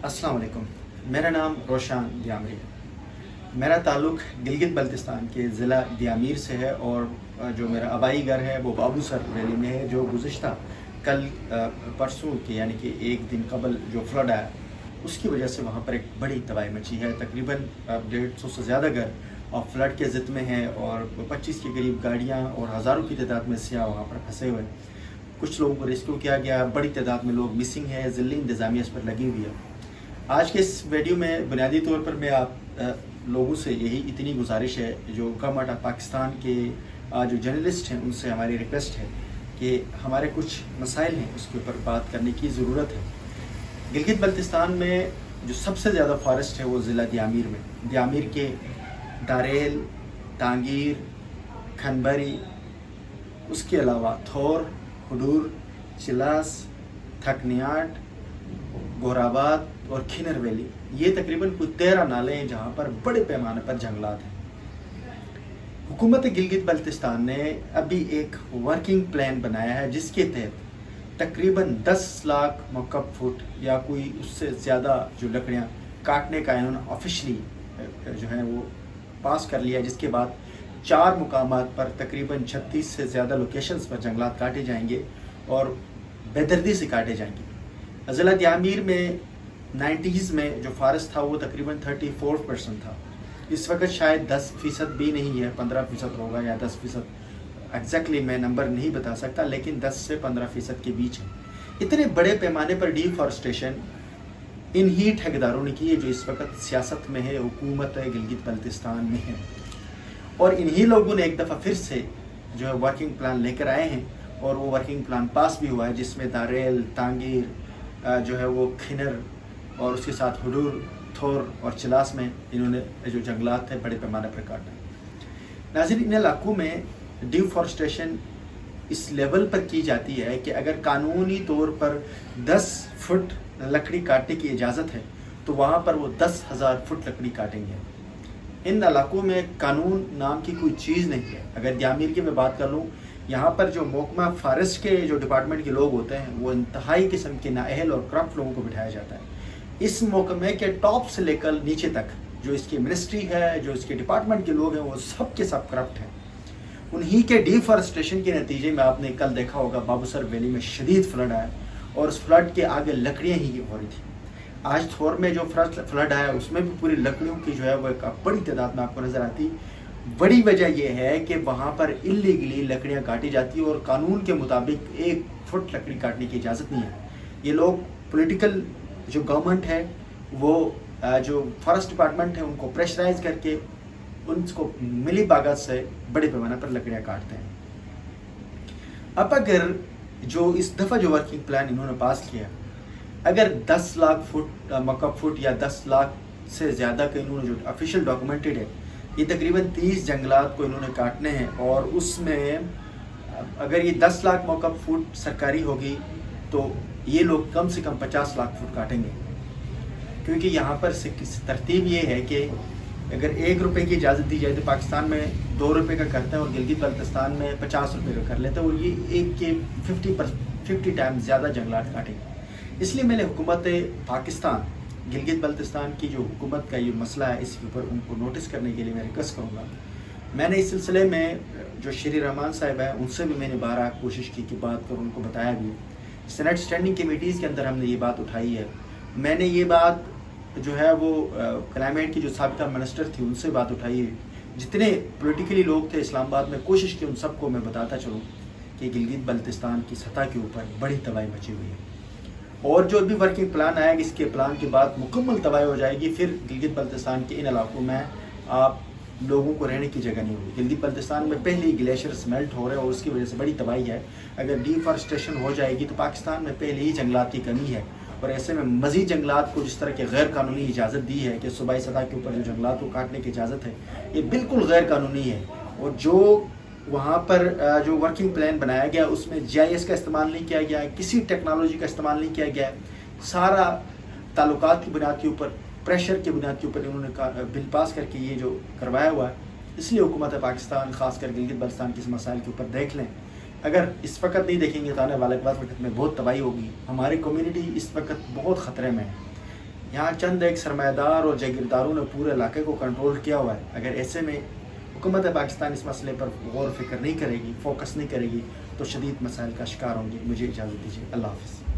अस्सलाम वालेकुम। मेरा नाम रोशान दियामरी है। मेरा ताल्लुक़ गिलगित बल्तिस्तान के ज़िला दियामीर से है और जो मेरा आबाई घर है वो बाबूसर वैली में है, जो गुज़िश्ता कल परसों के यानी कि एक दिन कबल जो फ्लड आया उसकी वजह से वहाँ पर एक बड़ी तबाही मची है। तकरीबन 150 से ज़्यादा घर और फ्लड के ज़िद में हैं और 25 के करीब गाड़ियाँ और हज़ारों की तादाद में सियाह वहाँ पर फंसे हुए हैं। कुछ लोगों को रेस्क्यू किया गया, बड़ी तादाद में लोग मिसिंग हैं, ज़िली इंतज़ामिया इस पर लगी हुई है। आज के इस वीडियो में बुनियादी तौर पर मैं आप लोगों से यही इतनी गुजारिश है, जो गवर्नमेंट ऑफ पाकिस्तान के जो जर्नलिस्ट हैं उनसे हमारी रिक्वेस्ट है कि हमारे कुछ मसाइल हैं उसके ऊपर बात करने की ज़रूरत है। गिलगित बल्तिस्तान में जो सबसे ज़्यादा फॉरेस्ट है वो ज़िला दियामीर में, दियामीर के दारेल, तांगीर, खनबरी, उसके अलावा थोर, हुडूर, चिलास, थकनियाट, गोराबाद और खिनर वैली, ये तकरीबन कुल 13 नाले हैं जहाँ पर बड़े पैमाने पर जंगलात हैं। हुकूमत गिलगित बल्तिस्तान ने अभी एक वर्किंग प्लान बनाया है जिसके तहत तकरीबन 10 लाख मकब फुट या कोई उससे ज़्यादा जो लकड़ियाँ काटने का इन्होंने ऑफिशली जो है वो पास कर लिया, जिसके बाद 4 मुकामात पर तकरीबन 36 से ज़्यादा लोकेशंस पर जंगलात काटे जाएंगे और बेदर्दी से काटे जाएंगे। ज़िला दियामीर में 90s में जो फॉरेस्ट था वो तकरीबन 34% था। इस वक्त शायद 10% भी नहीं है, 15% होगा या 10%, एग्जैक्टली मैं नंबर नहीं बता सकता, लेकिन 10 से 15% के बीच है। इतने बड़े पैमाने पर डिफॉरेस्टेशन इन ही ठेकेदारों ने की है जो इस वक्त सियासत में है, हुकूमत गिलगित बल्तिस्तान में है। और इन्हीं लोगों ने एक दफ़ा फिर से जो है वर्किंग प्लान लेकर आए हैं और वो वर्किंग प्लान पास भी हुआ है, जिसमें दारेल, तांगीर जो है वो खिनर और उसके साथ हुडूर, थोर और चिलास में इन्होंने जो जंगलात थे बड़े पैमाने पर काटा। नाज़रीन, इन इलाकों में डिफॉरेस्टेशन इस लेवल पर की जाती है कि अगर कानूनी तौर पर 10 फुट लकड़ी काटने की इजाज़त है तो वहाँ पर वो 10,000 फुट लकड़ी काटेंगे। इन इलाकों में कानून नाम की कोई चीज़ नहीं है। अगर दियामीर की मैं बात कर लूँ, यहाँ पर जो महकमा फॉरेस्ट के जो डिपार्टमेंट के लोग होते हैं वो इंतहाई किस्म के नाअहल और करप्ट लोगों को बिठाया जाता है। इस महकमे के टॉप से लेकर नीचे तक जो इसकी मिनिस्ट्री है, जो इसके डिपार्टमेंट के लोग हैं, वो सब के सब करप्ट हैं। उन्हीं के डिफॉरेस्टेशन के नतीजे में आपने कल देखा होगा बाबूसर वैली में शदीद फ्लड आया और उस फ्लड के आगे लकड़ियाँ ही हो रही थी। आज थोर में जो फ्लड आया उसमें भी पूरी लकड़ियों की जो है वो एक बड़ी तादाद में आपको नज़र आती। बड़ी वजह यह है कि वहाँ पर इलीगली लकड़ियाँ काटी जाती और कानून के मुताबिक 1 फुट लकड़ी काटने की इजाज़त नहीं है। ये लोग पॉलिटिकल जो गवर्नमेंट है वो जो फॉरेस्ट डिपार्टमेंट है उनको प्रेशराइज करके उनको मिली बागत से बड़े पैमाने पर लकड़ियाँ काटते हैं। अब अगर जो इस दफ़ा जो वर्किंग प्लान इन्होंने पास किया, अगर 10 लाख फुट मकब फुट या 10 लाख से ज़्यादा का इन्होंने जो ऑफिशियल डॉक्यूमेंटेड है, ये तकरीबन 30 जंगलात को इन्होंने काटने हैं और उसमें अगर ये 10 लाख मकब फुट सरकारी होगी तो ये लोग कम से कम 50 लाख फुट काटेंगे, क्योंकि यहाँ पर तरतीब ये है कि अगर 1 रुपये की इजाज़त दी जाए तो पाकिस्तान में 2 रुपये का करते हैं और गिलगित बल्तिस्तान में 50 रुपये का कर लेते हैं और ये एक के 50 टाइम्स ज़्यादा जंगलात काटेंगे। इसलिए मैंने हुकूमत पाकिस्तान गिलगित बल्तिस्तान की जो हुकूमत का ये मसला है इसके ऊपर उनको नोटिस करने के लिए मैं रिक्वेस्ट करूँगा। मैंने इस सिलसिले में जो श्री रहमान साहब है उनसे भी मैंने 12 कोशिश की कि बात करूँ, उनको बताया भी। सेनेट स्टैंडिंग कमेटीज़ के अंदर हमने ये बात उठाई है। मैंने ये बात जो है वो क्लाइमेट की जो साबिका मिनिस्टर थी उनसे बात उठाई है। जितने पॉलिटिकली लोग थे इस्लामाबाद में, कोशिश की उन सबको मैं बताता चलूँ कि गिलगित बल्तिस्तान की सतह के ऊपर बड़ी तबाही मची हुई है और जो भी वर्किंग प्लान आएगा इसके प्लान के बाद मुकम्मल तबाही हो जाएगी। फिर गिलगित बल्तिस्तान के इन इलाकों में आप लोगों को रहने की जगह नहीं होगी। गिलगित बल्तिस्तान में पहले ही ग्लेशियर्स मेल्ट हो रहे हैं और उसकी वजह से बड़ी तबाही है। अगर डिफॉरेस्टेशन हो जाएगी तो पाकिस्तान में पहले ही जंगलात की कमी है और ऐसे में मज़ीद जंगलात को जिस तरह के गैर कानूनी इजाज़त दी है कि सूबाई सतह के ऊपर जो जंगलात को काटने की इजाज़त है, ये बिल्कुल गैर कानूनी है। और जो वहाँ पर जो वर्किंग प्लान बनाया गया उसमें GIS का इस्तेमाल नहीं किया गया है, किसी टेक्नोलॉजी का इस्तेमाल नहीं किया गया है। सारा ताल्लुकात की बुनियाद के ऊपर, प्रेशर की बुनियाद के ऊपर इन्होंने बिल पास करके ये जो करवाया हुआ है। इसलिए हुकूमत पाकिस्तान खासकर गिलगित बल्तिस्तान के इस मसाइल के ऊपर देख लें। अगर इस वक्त नहीं देखेंगे तो आने वाले वक्त में बहुत तबाही होगी। हमारी कम्युनिटी इस वक्त बहुत ख़तरे में है। یہاں چند ایک سرمایہ اور جاگیرداروں نے پورے علاقے کو کنٹرول کیا ہوا ہے. اگر ایسے میں حکومت پاکستان اس مسئلے پر غور و فکر نہیں کرے گی، فوکس نہیں کرے گی، تو شدید مسائل کا شکار ہوں گی. مجھے اجازت دیجیے. اللہ حافظ.